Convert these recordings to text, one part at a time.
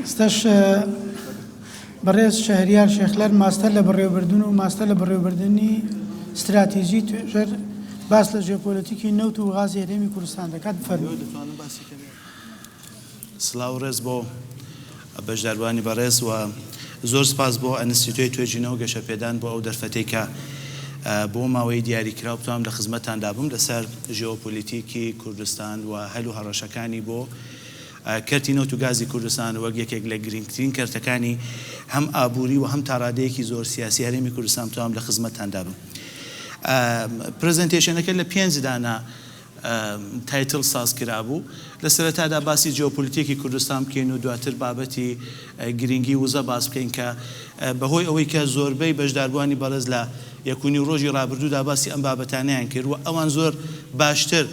استش برئيس شهريار شيخلر ماستر لبريوبردن وماستر لبريوبردني استراتيجي تجر باس لجيوبوليتيكي نوت وغازي هرمي كردستان دكات فرمي سلااو ڕێز بۆ بەشداروانی بەڕێز و زۆر سپاس بۆ ئەنستیتوی توێژینەوە گەشەپێدان بۆ ئەو دەرفەتەی کە بۆ ماوەی دیاریکراو بتوانم لە خزمەتتاندا بم لەسەر ژێوپۆلیتیکی کوردستان و هەلو هەڕەشەکانی بۆ کەرتی نەوت و گازی کوردستان وەک یەکێک لە گرنگترین کەرتەکانی هەم ئابووری و هەم تاڕادەیەکی زۆر سیاسی هەرێمی کوردستان بتوانم لە خزمەتتاندا بم. پرزنتیشنەکە لە 5 دانە تایتل ساز کرابوو لە سەرەتادا باسی جیۆپۆلیتیکی کوردستان بکەین و دواتر بابەتی گرنگی وزە باس بکەین کە بەهۆی ئەوەی کە زۆربەی بەشداربووانی بەڕێز لە یەکونی ڕۆژی ڕابردوودا باسی ئەم بابەتانیان کرد و ئەوان زۆر باشتر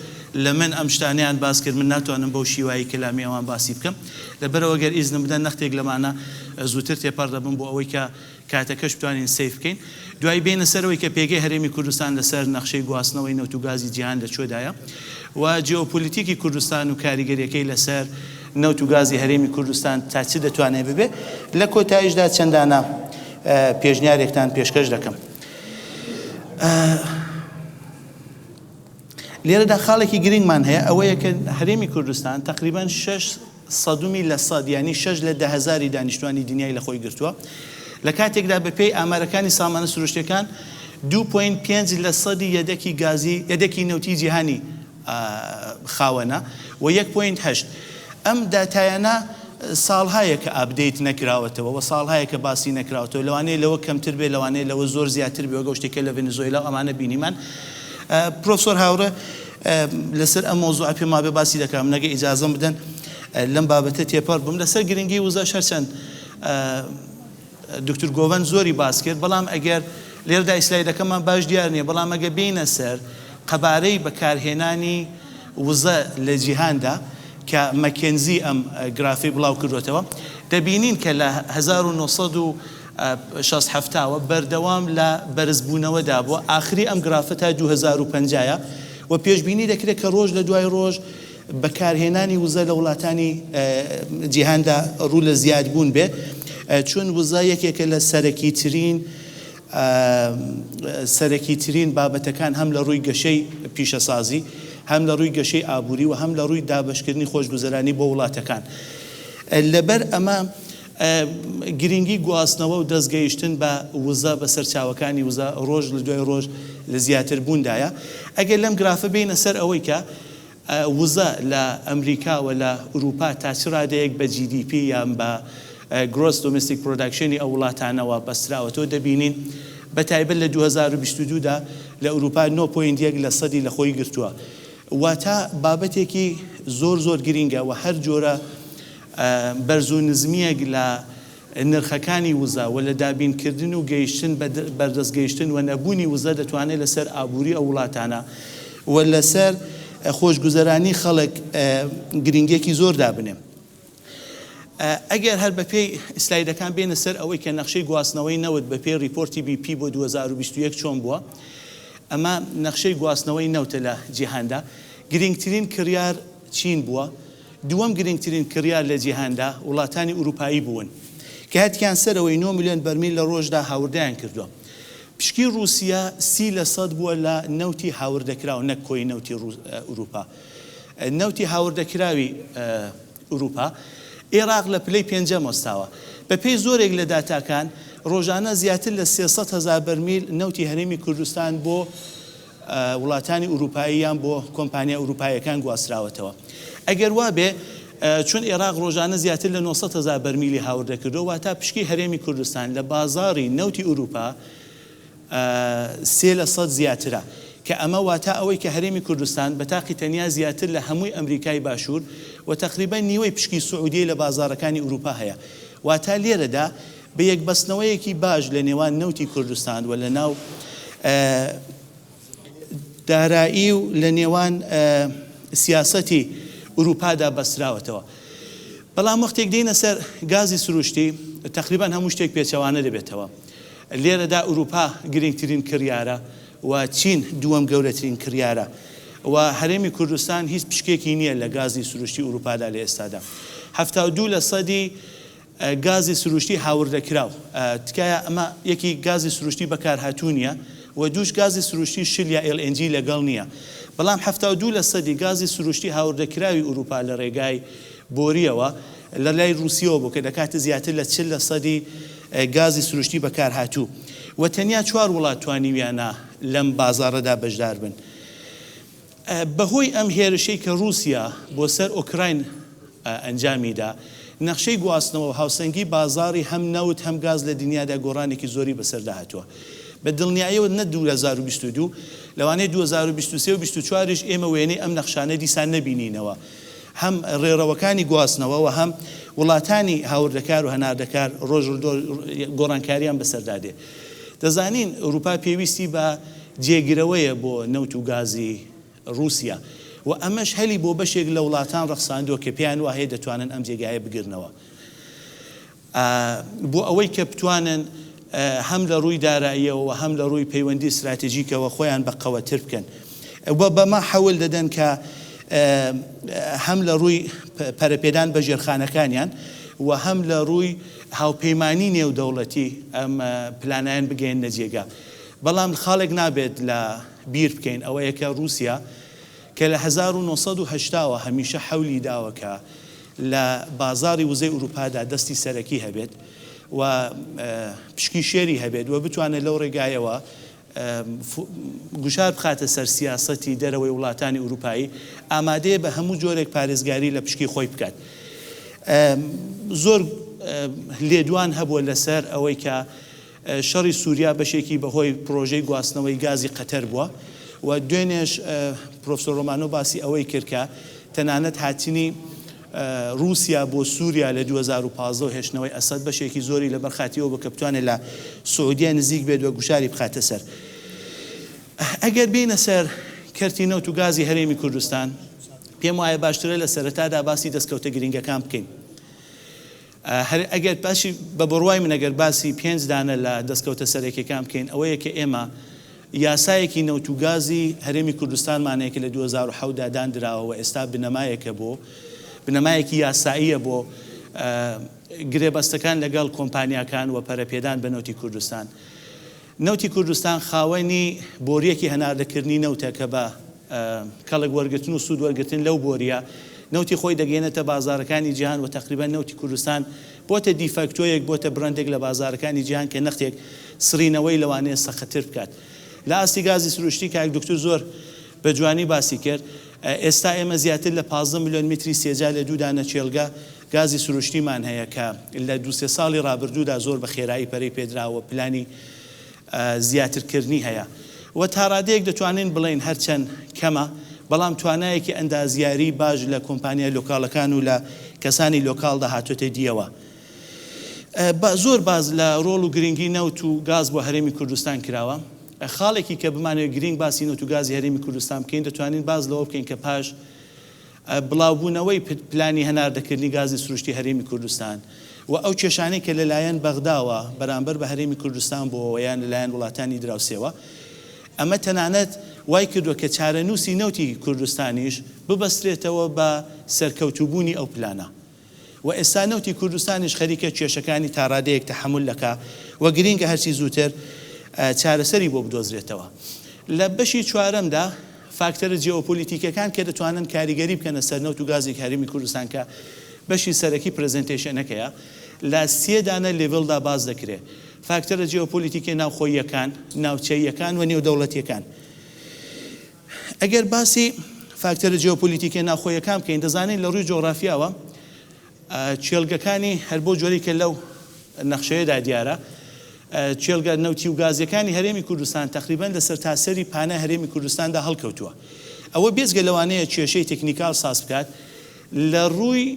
لە من ئەم شتانیان باس کرد، من ناتوانم بەو شیوایی کەلامی ئەوان باسی بکەم. لەبەرەوە گەر ئیزنم بدەن نەختێک لەمانە زووتر تێپەڕ دەبم بۆ ئەوەی کە کاتەکەش بتوانین سیف بکەین. دوای بینە سەرەوەی کە پێگەی هەرێمی کوردستان لەسەر نەخشەی گواستنەوەی نەوت و گازی جیهان لەکوێدایە و جیۆپۆلیتیکی کوردستان و کاریگەریەکەی لەسەر نەوت و گازی هەرێمی کوردستان تا چی دەتوانێت ببێ. لە کۆتاییشدا چەندانە پێشنیارێکتان پێشکەش دەکەم. لێرەدا خاڵێکی گرنگمان هەیە، ئەوەیە کە هەرێمی کوردستان تقریبان 6 لە سەد یعنی 6 لە 10,000 دانیشتوانی دنیای لە خۆی گرتووە. لە کاتێکدا بەپێی ئامارەکانی سامانە سروشتەکان 2.5 لە سەدی یەدەکی نەوتی جیهانی خاوەنە و 1.8. ئەم داتایانە ساڵهایە کە ئابدەیت نەکراوەتەوە و ساڵهایە کە باسی نەکراوەتەوە، لەوانەیە لەوە کەمتر بێ، لەوانەیە لەوە زۆر زیاتر بێ، وەگە شتێکە لە ڤێنزوێلا ئەمانە بینیمان. پرۆفسۆر هاوڕە لەسەر ئەم مۆزوع پێما بێ باسی دەکەم، نەگە ئیجازەم بدەن لەم بابەتە تێپەڕ بم. لەسەر گرنگی وزە هەرچەند دکتۆر گۆڤەن زۆری باس کرد، بەڵام ئەگەر لێرەدا ئیسلایدەکەمان باش دیار نییە، بەڵام ئەگە بینە سەر قەبارەی بەکارهێنانی وزە لە جیهاندا کە مەکێنزی ئەم گرافی بڵاو کردوێتەوە، دەبینین کە لە 1960 بەردەوام لە بەرزبوونەوەدا بووە. ئاخری ئەم گرافە تا 2050 و پێشبینی دەکرێت کە ڕۆژ لە دوای ڕۆژ بەکارهێنانی وزە لە وڵاتانی جیهاندا ڕوو لە زیادبوون بێ، چون وزە یەکێکە لە سەرەکیترین بابەتەکان هەم لە ڕووی گەشەی پیشەسازی، هەم لە ڕووی گەشەی ئابووری و هەم لە ڕووی دابەشکردنی خۆشگوزەرانی بۆ وڵاتەکان. لەبەر ئەمە گرنگی گواستنەوە و دەستگەیشتن بە وزە بە سەرچاوەکانی وزە ڕۆژ لە دوای ڕۆژ لە زیاتر بووندایە. ئەگەر لەم گرافە بینە سەر ئەوەی کە وزە لە ئەمریکا و لە ئوروپا تا چ ڕادەیەک بە GDP یان بە Gross Domestic Production ئەو وڵاتانەوە بەستراوەتەوە، دەبینین بە تایبەت لە 2022دا لە ئوروپا 9.1 لە سەدی لە خۆی گرتووە. واتە بابەتێکی زۆر گرینگە و هەر جۆرە بەرز و نزمیەک لە نرخەکانی وزە و لە دابینکردن و گەیشتن بەردەستگەیشتن و نەبوونی وزە دەتوانێت لەسەر ئابووری ئەو وڵاتانە و لەسەر خۆشگوزەرانی خەڵک گرنگێکی زۆر دابنێ. ئەگەر هەر بەپێی ئیسلایدەکان بێنە سەر ئەوەی کە نەخشەی گواستنەوەی نەوت بەپێی ریپۆرتی BP بۆ 2021 چۆن بووە، ئەمە نەخشەی گواستنەوەی نەوتە لە جیهاندا. گرنگترین کڕیار چین بووە، دووەم گرنگترین کڕیار لە جیهاندا وڵاتانی ئوروپایی بوون کە هەتیان سەرەوەی 9 ملیۆن بەرمیل لە ڕۆژدا هاوردەیان کردووە. پشکی رووسیا 30% بووە لە نەوتی هاوردەکراوە، نەک کۆی نەوتی ئوروپا. نەوتی هاوردەکراوی ئوروپا عێراق لە پلەی 5 وەستاوە. بەپێی زۆرێک لە داتاکان ڕۆژانە زیاتر لە 300,000 بەرمیل نەوتی هەرێمی کوردستان بۆ وڵاتانی ئوروپاییان بۆ کۆمپانیا ئوروپایەکان گواستراوەتەوە. ئەگەر وا بێ چون عێراق ڕۆژانە زیاتر لە 900,000 بەرمیلی هاوردەکردەوە، واتە پشکی هەرێمی کوردستان لە بازاری نەوتی ئوروپا 3% زیاترە، کە ئەمە واتە ئەوەی کە هەرێمی کوردستان بە تاقی تەنیا زیاتر لە هەمووی ئەمریکای باشوور و تقریبا نیوەی پشکی سعودی لە بازارەکانی ئوروپا هەیە. واتە لێرەدا بە یەکبەستنەوەیەکی باش لە نێوان نەوتی کوردستان و لە ناو دارایی و لە نێوان سیاسەتی ئوروپادا بەستراوەتەوە. بەڵام وەختێک دێنە سەر گازی سروشتی تقریبا هەموو شتێک پێچەوانە دەبێتەوە. لێرەدا ئوروپا گرنگترین کڕیارە و چین دووەم گەورەترین کڕیارە و هەرێمی کوردستان هیچ پشکێکی نییە لە گازی سروشتی ئوروپادا لە ئێستادا. 72% گازی سروشتی هاوردەکراو تکایە ئەمە یەکی گازی سروشتی بەکارهاتوونیە و دووش گازی سروشتی شل یا LNG لەگەڵ نییە بەڵام 72% گازی سروشتی هاوردەکراوی ئوروپا لە ڕێگای بۆریەوە لە لای رووسیەوە بوو کە دەکاتە زیاتر لە 40% گازی سروشتی بەکارهاتوو و تەنیا 4 وڵات توانیویانە لەم بازاڕەدا بەشدار بن بەهۆی ئەم هێرشەی کە رووسیا بۆ سەر ئۆکراین ئەنجامیدا نەخشەی گواستنەوە و هاوسەنگی بازاری هەم نەوت هەم گاز لە دنیادا گۆڕانێکی زۆری بەسەردا هاتووە بە دڵنیاییەوە نە 2022 لەوانەیە 2023 و 24 ئێمە وێنەی ئەم نەخشانە دیسان نەبینینەوە هەم ڕێڕەوەکانی گواستنەوە و هەم وڵاتانی هاوردەکار و هەناردەکار ڕۆژ گۆڕانکاریان بەسەردادێ دەزانین ئەوروپا پێویستی بە جێگرەوەیە بۆ نەوت و گازی رووسیا و ئەمەش هەلی بۆ بەشێک لە وڵاتان ڕەخساندووە کە پێیان وایە دەتوانن ئەم جێگایە بگرنەوە بۆ ئەوەی کە بتوانن هەم لە ڕووی داراییەوە هەم لە ڕووی پەیوەندی استراتیژیکەوە خۆیان بە قەوەتر بکەن بەما حەول دەدەن کە هەم لە ڕووی پەرەپێدان بە ژێرخانەکانیان و هەم لە ڕووی هاوپەیمانی نێودەوڵەتی ئەم پلانایان بگەین نەجێگا بەڵام خاڵێک نابێت لە بیر بکەین ئەوەیە کە رووسیا کە لە 1970ەوە هەمیشە حەولی داوە کە لە بازاری وزەی ئوروپادا دەستی سەرەکی هەبێت و پشکی شێری هەبێت و بتوانێت لەو ڕێگایەوە گوشار بخاتە سەر سیاسەتی دەرەوەی وڵاتانی ئوروپایی ئامادەیە بە هەموو جۆرێک پارێزگاری لە پشکی خۆی بکات زۆر لێدوان هەبووە لەسەر ئەوەی کە شەڕی سووریا بەشێکی بەهۆی پرۆژەی گواستنەوەی گازی قەتەر بووە و دوێنێش پرۆفسۆر ڕۆمانۆ باسی ئەوەی کرد کە تەنانەت هاتنی رووسیا بۆ سووریا لە 2015 هێشتنەوەی ئەسەد بەشێکی زۆری لە بەرخاتیەوە بکە بتوانێت لە سعودیا نزیک بێت و گوشاری بخاتە سەر ئەگەر بینە سەر کەرتی نەوت و گازی هەرێمی کوردستان پێم وایە باشترە لە سەرەتادا باسی دەستکەوتە گرنگەکان بکەین ئەگەر باشی بە بڕوای من ئەگەر باسی 5 دانە لە دەستکەوتە سەرەکیەکان بکەین ئەوەیە کە ئێمە یاسایەکی نەوت و گازی هەرێمی کوردستانمانەیە کە لە 2010دا دانراوە ئێستا بنەمایەکە بۆ بنەمایەکی یاساییە بۆ گرێبەستەکان لەگەڵ کۆمپانیاکان و پەرەپێدان بە نەوتی کوردستان نەوتی کوردستان خاوەنی بۆریەکی هەناردەکردنی نەوتە کە بە کەڵک وەرگرتن و سوود وەرگرتن لەو بۆریە نەوتی خۆی دەگەێنێتە بازارەکانی جیهان و تقریبا نەوتی کوردستان بۆتە دیفەکتۆیەک بۆتە برندێک لە بازارەکانی جیهان کە نەختێک سرینەوەی لەوانەیە سەختتر بکات لە ئاستی گازی سروشتی کاک دکتۆر زۆر بە جوانی باسی کرد ئێستا ئێمە زیاتر لە 15 میلیۆن متری سێجا لە دوودانە چێلگە گازی سروشتیمان هەیە کە لە 2-3 ساڵی ڕابردوودا زۆر بە خێرایی پەرەی پێدراوە پلانی زیاترکردنی هەیە و تا ڕادەیەک دەتوانین بڵێن هەرچەند کەمە بەڵام توانایەکی ئەندازیاری باش لە کۆمپانیا لۆکاڵەکان و لە کەسانی لۆکاڵدا هاتوۆتە دیەوە زۆر باز لە ڕۆڵ و گرنگی نەوت و گاز بۆ هەرێمی کوردستان کراوە خاڵێکی کە بمانێت گرنگ باسی نەوت و گازی هەرێمی کوردستان بکەین دەتوانین باز لەوە بکەین کە پاش بڵاوبوونەوەی پلانی هەناردەکردنی گازی سروشتی هەرێمی کوردستان و ئەو کێشانەی کە لەلایەن بەغداوە بەرامبەر بە هەرێمی کوردستان بۆ یان لەلایەن وڵاتانی دراوسێوە ئەمە تەنانەت وای کردووە کە چارەنووسی نەوتی کوردستانیش ببەسترێتەوە بە سەرکەوتوبوونی ئەو پلانە و ئێستا نەوتی کوردستانیش خەریکە کێشەکانی تا ڕادەیەک تەحمل دەکا و گرینگە هەرچی زووتر چارەسەری بۆ بدۆزرێتەوە لە بەشی چوارەمدا فاکتەرە جیۆپۆلیتیکەکان کە دەتوانن کاریگەری بکەنە سەر نەوت و گازی هەرێمی کوردستان کە بەشی سەرەکی پرزنتێشنەکەیە لە 3 دانە لێڤڵدا باز دەکرێت فاکتەرە جیۆپۆلیتیکە ناوخۆییەکان ناوچەییەکان و نێودەوڵەتیەکان ئەگەر باسی فاکتەرە جیۆپۆلیتیکە ناوخۆییەکان بکەین دەزانین لە ڕووی جۆغرافیاوە چێلگەکانی هەر بۆ جۆری کە لەو نەخشەیەدا دیارە چێلگە نەوتی و گازیەکانی هەرێمی کوردستان تقریباً لەسەر تاسەری پانە هەرێمی کوردستاندا هەڵکەوتووە ئەوە بێزگە لەوانەیە کێشەی تەکنیکال ساز بکات لە ڕووی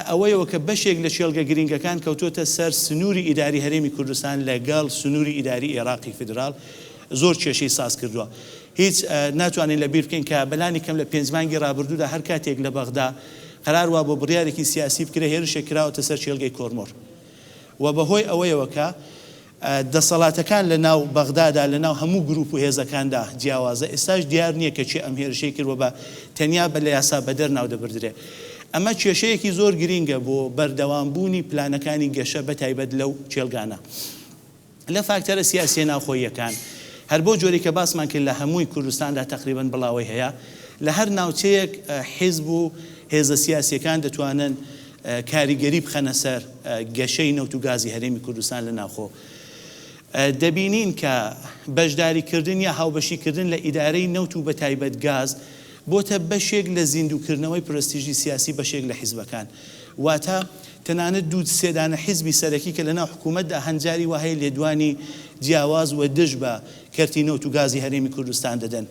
ئەوەیەوە کە بەشێک لە چێلگە گرنگەکان کەوتوتە سەر سنووری ئیداری هەرێمی کوردستان لەگەڵ سنووری ئیداری عێراقی فدرال زۆر کێشەی ساز کردووە هیچ ناتوانین لە بیر بکەین کە بەلانی کەم لە 5 مانگی ڕابردوودا هەر کاتێک لە بەغدا قرار وا بۆ بڕیارێکی سیاسی بکرێ هێرشێک کراوەتە سەر چێلگەی کۆرمۆر و بەهۆی ئەوەیەوە کە دەسەڵاتەکان لە ناو بەغدادا لە ناو هەموو گروپ و هێزەکاندا جیاوازە ئێستاش دیار نییە کە چی ئەم هێرشەی کردوە بە تەنیا بە لە یاسا بەدەر ناو دەبردرێ ئەمە کێشەیەکی زۆر گرینگە بۆ بەردەوامبوونی پلانەکانی گەشە بە تایبەت لەو چێلگانە. لە فاکتەرە سیاسی ناوخۆییەکان هەر بۆ جۆری کە باسمان کرد لە هەمووی کوردستاندا تقریباً بڵاوی هەیە، لە هەر ناوچەیەک حیزب و هێزە سیاسیەکان دەتوانن کاریگەری بخەنە سەر گەشەی نەوت و گازی هەرێمی کوردستان لە ناوخۆ. دەبینین کە بەشداریکردن یا هاوبەشیکردن لە ئیدارەی نەوت و بە تایبەت گاز بۆتە بەشێک لە زیندووکردنەوەی پرەستیژی سیاسی بەشێک لە حیزبەکان. واتە تەنانەت دوو سێدانە حیزبی سەرەکی کە لەناو حکوومەتدا هەنجاری وهەیە لێدوانی جیاواز و دژ بە کەرتی نەوت و گازی هەرێمی کوردستان دەدەن.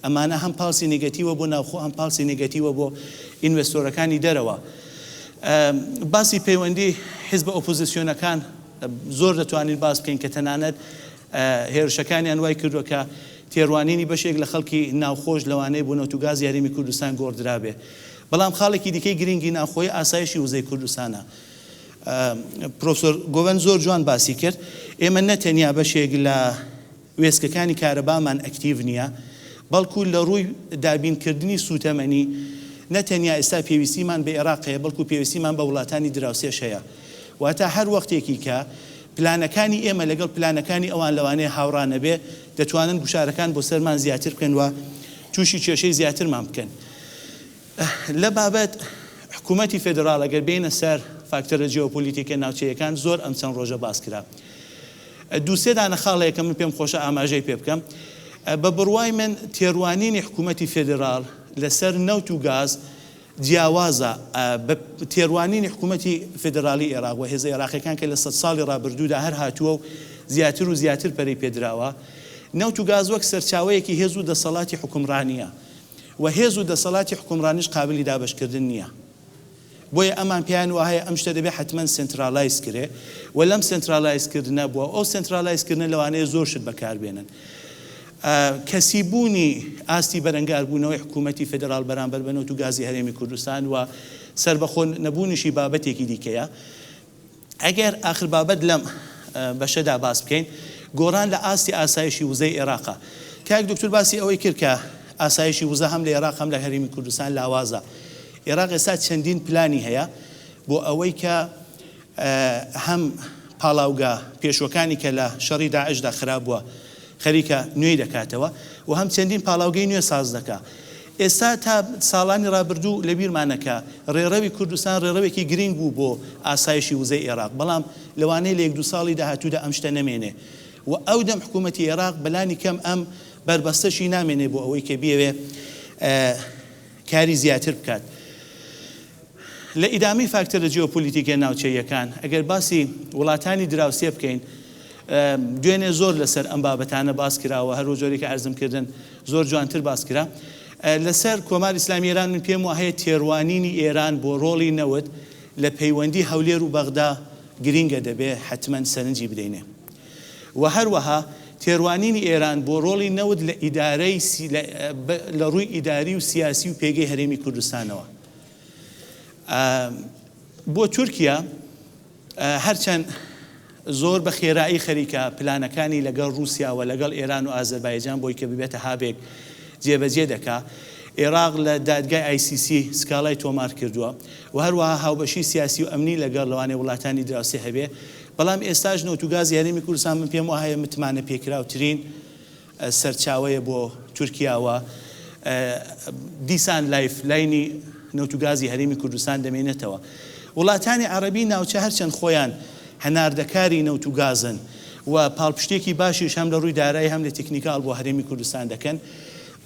ئەمانە هەم پاڵسی نێگەتیوە بۆ ناوخۆ، هەم پاڵسی نێگەتیوە بۆ ئینڤێستۆرەکانی دەرەوە. باسی پەیوەندی حیزبە ئۆپۆزیسیۆنەکان زۆر دەتوانین باس بکەین کە تەنانەت هێرشەکانیان وای کردووە کە تێڕوانینی بەشێک لە خەڵکی ناوخۆش لەوانەیە بۆ نەوت و گازی هەرێمی کوردستان گۆڕدرابێ. بەڵام خاڵێکی دیکەی گرنگی ناوخۆی ئاسایشی وزەی کوردستانە. پرۆفسۆر گۆڤەن زۆر جوان باسی کرد. ئێمە نەتەنیا بەشێک لە وێستگەکانی کارەبامان ئەکتیڤ نییە، بەڵکو لە ڕووی دابینکردنی سوتەمەنی نەتەنیا ئێستا پێویستیمان بە عێراق هەیە، بەڵکو پێویستیمان بە وڵاتانی دراوسێش هەیە. واتە هەر وەختێکی کە پلانەکانی ئێمە لەگەڵ پلانەکانی ئەوان لەوانەیە هاوڕانە بێ، دەتوانن گوشارەکان بۆ سەرمان زیاتر بکەن و تووشی کێشەی زیاترمان بکەن. لە بابەت حکوومەتی فێدراڵ ئەگەر بینە سەر فاکتەرە جیۆپۆلیتیکە ناوچەیەکان زۆر ئەم چەند ڕۆژە باس کرا. دووسێ دانە خاڵەیە کە من پێم خۆشە ئاماژەی پێ بکەم. بە بڕوای من تێڕوانینی حکوومەتی فێدراڵ لەسەر نەوت و گاز جیاوازە بە تێڕوانینی حکوومەتی فێدراڵی عێراق و هێزە عێراقیەکان کە لە 100 ساڵی ڕابردوودا هەر هاتووە و زیاتر و زیاتر پەرەی پێدراوە. نەوت و گاز وەک سەرچاوەیەکی هێز و دەسەڵاتی حکومڕانیە و هێز و دەسەڵاتی حکومڕانیش قابلی دابەشکردن نییە. بۆیە ئەمان پێیان وایە ئەم شتە دەبێت حتمەن سنترالایز کرێ و لەم سنترالایزکردنە بووە ئەو سنترالایزکردنە لەوانەیە زۆر شت بەکاربێنن. کەسیبوونی ئاستی بەرەنگاربوونەوەی حکوومەتی فێدراڵ بەرامبەر بە نەوت و گازی هەرێمی کوردستان و سربەخۆ نەبوونیشی بابەتێکی دیکەیە. ئەگەر آخر بابەت لەم بەشەدا باس بکەین، گۆڕان لە ئاستی ئاسایشی وزەی عێراقە. کاک دکتۆر باسی ئەوەی کرد کە ئاسایشی وزە هەم لە عێراق هەم لە هەرێمی کوردستان لاوازە. عێراق ئێستا چەندین پلانی هەیە بۆ ئەوەی کە هەم پاڵاوگا پێشوەکانی کە لە شەڕی داعشدا خراپ بووە خەریکە نوێی دەکاتەوە و هەم چەندین پاڵاوگەی نوێ ساز دەکات. ئێستا تا ساڵانی ڕابردوو لە بیرمانەکە ڕێڕەوی کوردستان ڕێڕەوێکی گرنگ بوو بۆ ئاسایشی وزەی عێراق، بەڵام لەوانەیە لە 1-2 ساڵی داهاتوودا ئەم شتە نەمێنێ و ئەو دەم حکوومەتی عێراق بەلانی کەم ئەم بربەستەشی نامێنێ بۆ ئەوەی کە بیەوێ کاری زیاتر بکات. لە ئیدامی فاکتەرە جیۆپۆلیتیکە ناوچەیەکان ئەگەر باسی وڵاتانی دراوسێ بکەین، دوێنێ زۆر لەسەر ئەم بابەتانە باس کراوە، هەر ڕۆژێکی کە ئەرزم کردن زۆر جوانتر باس کرا. لەسەر کۆماری ئیسلامی ئێران من پێم وایە تێڕوانینی ئێران بۆ ڕۆڵی نەوت لە پەیوەندی هەولێر و بەغدا گرینگە دەبێ حتمەن سەرنجی بدەینێ. و هەروەها تێڕوانینی ئێران بۆ ڕۆڵی نەوت لە ئیدارەی لە ڕووی ئیداری و سیاسی و پێگەی هەرێمی کوردستانەوە. بۆ تورکیا هەرچەند زۆر بە خێرایی خەریکە پلانەکانی لەگەڵ رووسیا و لەگەڵ ئێران و ئازەربایجان بۆی کە ببێتە هابێک جێبەجێ دەکا، عێراق لە دادگای ICC سکاڵای تۆمار کردووە و هەروەها هاوبەشی سیاسی و ئەمنی لەگەڵ لەوانەیە وڵاتانی دراوسێ هەبێ. بەڵام ئێستاش نەوت و گازی هەرێمی کوردستان من پێم وایە متمانە پێکراوترین سەرچاوەیە بۆ تورکیاوە. دیسان لاینی نەوت و گازی هەرێمی کوردستان دەمێنێتەوە. وڵاتانی عەرەبی ناوچە هەرچەند خۆیان هەناردەکاری نەوت و گازن و پاڵپشتێکی باشیش هەم لە ڕووی دارایی هەم لە تکنیکال بۆ هەرێمی کوردستان دەکەن،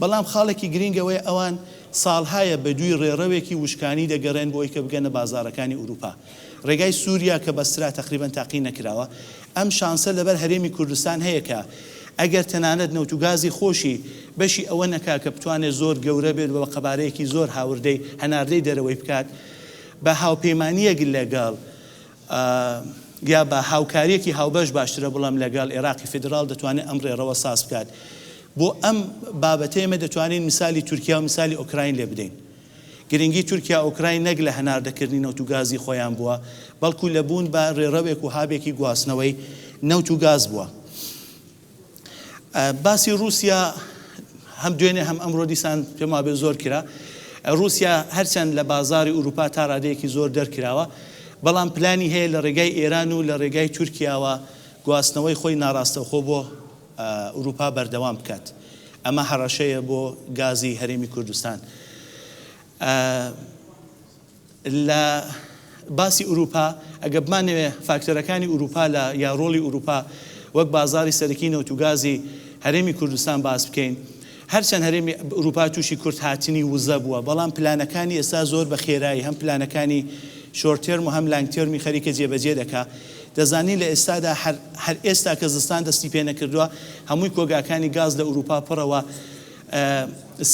بەڵام خاڵێکی گرنگەوەی ئەوان ساڵهایە بە دووی ڕێڕەوێکی وشکانی دەگەڕێن بۆی کە بگەنە بازارەکانی ئوروپا. ڕێگای سووریا کە بەسترا تقریباً تاقی نەکراوە، ئەم شانسە لەبەر هەرێمی کوردستان هەیە کە ئەگەر تەنانەت نەوت و گازی خۆشی بەشی ئەوە نەکا کە بتوانێت زۆر گەورە بێت بە قەبارەیەکی زۆر هاوردەی هەناردەی دەرەوەی بکات، بە هاوپەیمانیەک لەگەڵ یا بە هاوکاریەکی هاوبەش باشترە، بڵام لەگەڵ عێراقی فێدراڵ دەتوانێت ئەم ڕێڕەوە ساز بکات. بۆ ئەم بابەتەیەمە دەتوانین میسالی تورکیا و میسالی ئۆکراین لێ بدەین. گرنگی تورکیا ئۆکراین نەک لە هەناردەکردنی نەوت و گازی خۆیان بووە، بەڵکو لەبوون بە ڕێڕەوێک و هابێکی گواستنەوەی نەوت و گاز بووە. باسی رووسیا هەم دوێنێ هەم ئەمڕۆ دیسان پێم وابێ زۆر کرا. رووسیا هەرچەند لە بازاری ئوروپا تا ڕادەیەکی زۆر دەرکراوە بەڵام پلانی هەیە لە ڕێگای ئێران و لە ڕێگای تورکیاوە گواستنەوەی خۆی ناڕاستەوخۆ بۆ ئوروپا بەردەوام بکات. ئەمە هەڕەشەیە بۆ گازی هەرێمی کوردستان. لە باسی ئوروپا ئەگە بمانەوێ فاکتەرەکانی ئوروپا لە یا ڕۆڵی ئوروپا وەک بازاری سەرەکی نەوتوگازی هەرێمی کوردستان باس بکەین، هەرچەند هەرێمی ئوروپا تووشی کورد هاتنی وزە بووە بەڵام پلانەکانی ئێستا زۆر بە خێرایی هەم پلانەکانی شۆرتێرم و هەم لانگتێرمی خەریکە جێبەجێ دەکا. دەزانی لە ئێستادا هەر ئێستا کە زستان دەستی پێ نەکردووە هەمووی کۆگاکانی گاز لە ئوروپا پڕەوە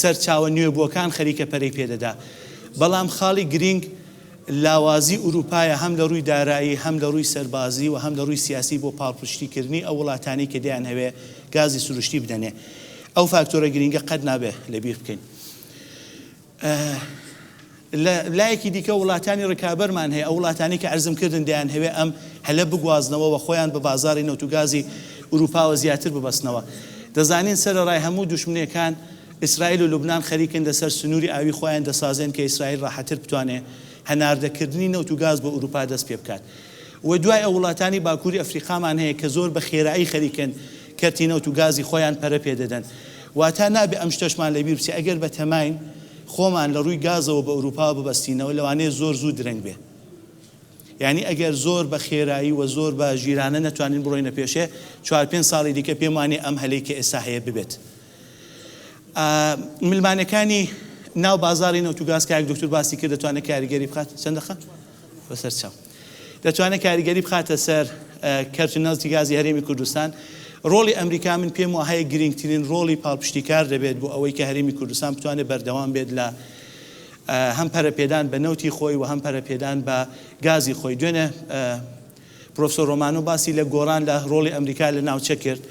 سەر چاوە نوێبووەکان خەریکە پەرەی پێدەدا. بەڵام خاڵی گرنگ لاوازی ئوروپایە هەم لە ڕووی دارایی هەم لە ڕووی سەربازی و هەم لە ڕووی سیاسی بۆ پاڵپشتیکردنی ئەو وڵاتانی کە دەیان هەوێ گازی سروشتی بدەنێ. ئەو فاکتۆرە گرنگە قەت نابێ لەبیر بکەین. لایەکی دیکە وڵاتانی ڕکابەرمان هەیە، ئەو وڵاتانی کە عەرزمکردن دەیان هەوێ ئەم هەلە بگوازنەوە و خۆیان بە بازاری نەوتوگازی ئوروپاوە زیاتر ببەستنەوە. دەزانین سەرەڕای هەموو دوشمنیەکان ئیسرائیل و لوبنان خەریکن لەسەر سنووری ئاوی خۆیان دەسازێن کە ئیسرائیل ڕاحەتر بتوانێت هەناردەکردنی نەوتوگاز بۆ ئوروپا دەست پێ بکات. و دوای ئەو وڵاتانی باکووری ئەفریقامان هەیە کە زۆر بە خێرایی خەریکن کەرتی نەوتوگازی خۆیان پەرە پێدەدەن. واتە نابێ ئەم شتەشمان لەبیر بچێ ئەگەر بە تەماین خۆمان لە ڕووی گازەوە بە ئوروپا ببەستینەوە لەوانەیە زۆر زوو درەنگ بێ. یعنی ئەگەر زۆر بە خێرایی و زۆر بە ژیرانە نەتوانین بڕۆینە پێشێ 4-5 ساڵی دیکە پێم وانێ ئەم هەلەی کە ئێستا هەیە ببێت. ملمانەکانی ناو بازاری نەوتوگاز کە دکتۆر باسی کرد دەتوانێت کاریگەری بخات چەند دەخە بەسەر چاو دەتوانێت کاریگەری بخاتە سەر کەرتنەوتی گازی هەرێمی کوردستان. ڕۆڵی ئەمریکا من پێم وایە گرنگترین ڕۆڵی پاڵپشتیکار دەبێت بۆ ئەوەی کە هەرێمی کوردستان بتوانێت بەردەوام بێت لە هەم پەرەپێدان بە نەوتی خۆی و هەم پەرەپێدان بە گازی خۆی. دوێنێ پرۆفسۆر ڕۆمانۆ باسی لە گۆڕان لە ڕۆڵی ئەمریکا لە ناوچە کرد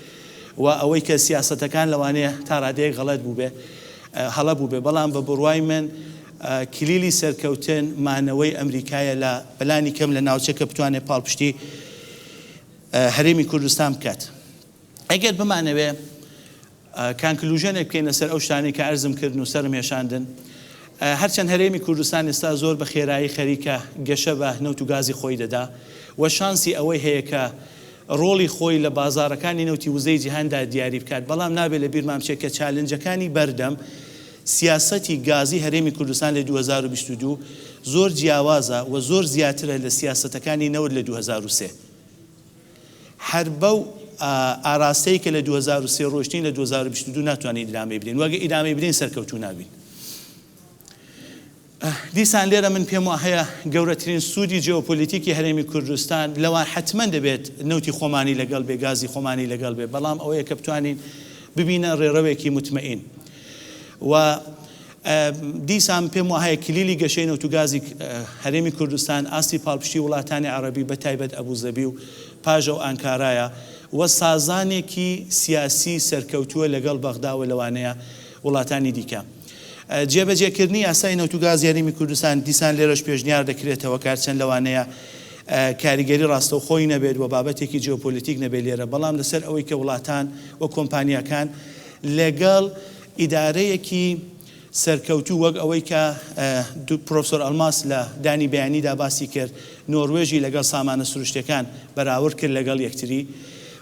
و ئەوەی کە سیاسەتەکان لەوانەیە تا ڕادەیەک غەڵەت بوو بێ هەڵە بوو بێ بەڵام بە بڕوای من کلیلی سەرکەوتن مانەوەی ئەمریکایە لە بەلانی کەم لە ناوچەکە بتوانێت پاڵپشتی هەرێمی کوردستان بکات. ئەگەر بمانەوێ کانکلوژنێک بکەینە سەر ئەو شتانەی کە عەرزم کردن و سەرم هێشاندن، هەرچەند هەرێمی کوردستان ئێستا زۆر بە خێرایی خەریکە گەشە بە نەوتوگازی خۆی دەدا و شانسی ئەوەی هەیە کە ڕۆڵی خۆی لە بازارەکانی نەوتی وزەی جیهاندا دیاری بکات. بەڵام نابێت لە بیرمان بچێت کە چالنجەکانی بەردەم سیاسەتی گازی هەرێمی کوردستان لە 2022 زۆر جیاوازە و زۆر زیاترە لە سیاسەتەکانی نەوت لە 2003. هەر بەو ئاراستەی کە لە 2003 ڕۆشتین لە 2022 ناتوانین ئیدامەی بدەین، وەگە ئیدامەی بدەین سەرکەوتوو نابین. دیسان لێرە من پێم وایە گەورەترین سوودی جیۆپۆلیتیکی هەرێمی کوردستان لەوان حتمەن دەبێت نەوتی خۆمانی لەگەڵ بێ، گازی خۆمانی لەگەڵ بێ، بەڵام ئەوەیە کە بتوانین ببینە ڕێڕەوێکی مطمئین. و دیسان پێم وایە کلیلی گەشەی نەوتوگازی هەرێمی کوردستان ئاستی پاڵپشتی وڵاتانی عەرەبی بە تایبەت ئەبوزەبی و پاژە و ئەنکارایە و سازانێکی سیاسی سەرکەوتووە لەگەڵ بەغدا و لەوانەیە وڵاتانی دیکە. جێبەجێکردنی یاسای نەوتوگاز هەرێمی کوردستان دیسان لێرەش پێشنیار دەکرێتەوە کارچەند لەوانەیە کاریگەری ڕاستەوخۆی نەبێت و بابەتێکی جیۆپۆلیتیک نەبێت لێرە، بەڵام لەسەر ئەوەی کە وڵاتان و کۆمپانیەکان لەگەڵ ئیدارەیەکی سەرکەوتوو وەک ئەوەی کە پرۆفسۆر ئەلماس لە دانی بەیانیدا باسی کرد نۆروێژی لەگەڵ سامانە سروشتەکان بەراورد کرد لەگەڵ یەکتری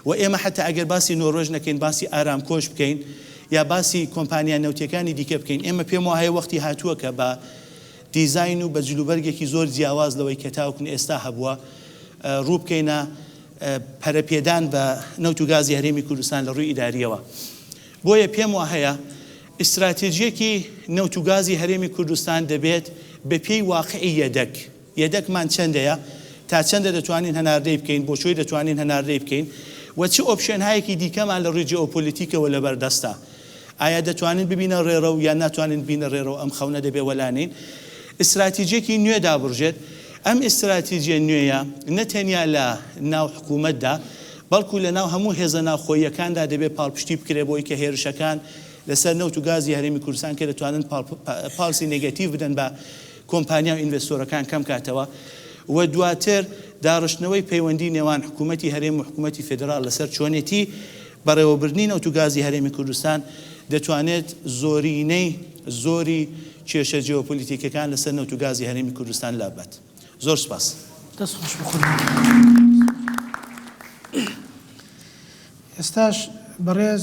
و ئێمە حتا ئەگەر باسی نۆروێژ نەکەین باسی ئارامکۆش بکەین یا باسی کۆمپانیا نەوتیەکانی دیکە بکەین، ئێمە پێم وایە وەختی هاتووە کە بە دیزاین و بە جلوبەرگێکی زۆر جیاواز لەوەی کە تاوکن ئێستا هەبووە ڕوو بکەینە پەرەپێدان بە نەوتوگازی هەرێمی کوردستان لە ڕووی ئیداریەوە. بۆیە پێم وایە ئستراتێژیەکی نەوتوگازی هەرێمی کوردستان دەبێت بە پێی واقعی یەدەکمان چەندەیە تا چەندە دەتوانین هەناردەی بکەین، بۆ چۆی دەتوانین هەناردەی بکەین و چه ئۆپشنهایەکی دیکەمان لە ڕووی جیۆپۆلیتیکەوە لەبەردەستە. ئایا دەتوانین ببینە ڕێڕە و یان ناتوانین ببینە ڕێڕە و ئەم خەونە دەبێ وەلانین. ئستراتیژیەکی نوێ دابڕژێت. ئەم ئستراتیژیە نوێیە نەتەنیا لە ناو حکوومەتدا بەڵکو لە ناو هەموو هێزە ناوخۆییەکاندا دەبێت پاڵپشتی بکرێ بۆی کە هێرشەکان لەسەر نەوتوگازی هەرێمی کوردستان کە دەتوانن پاڵسی نێگەتیڤ بدەن بە کۆمپانیا و ئینڤێستۆرەکان کەم کاتەوە و دواتر داڕشتنەوەی پەیوەندی نێوان حکوومەتی هەرێم و حکوومەتی فێدرال لەسەر چۆنێتی بەڕێوەبردنی نەوتوگازی هەرێمی کوردستان دەتوانێت زۆرینەی زۆری کێشە جیۆپۆلیتیکەکان لەسەر نەوت و گازی هەرێمی کوردستان لابات. زۆر سپاس. دەست خۆش بخۆن. ئێستاش بەڕێز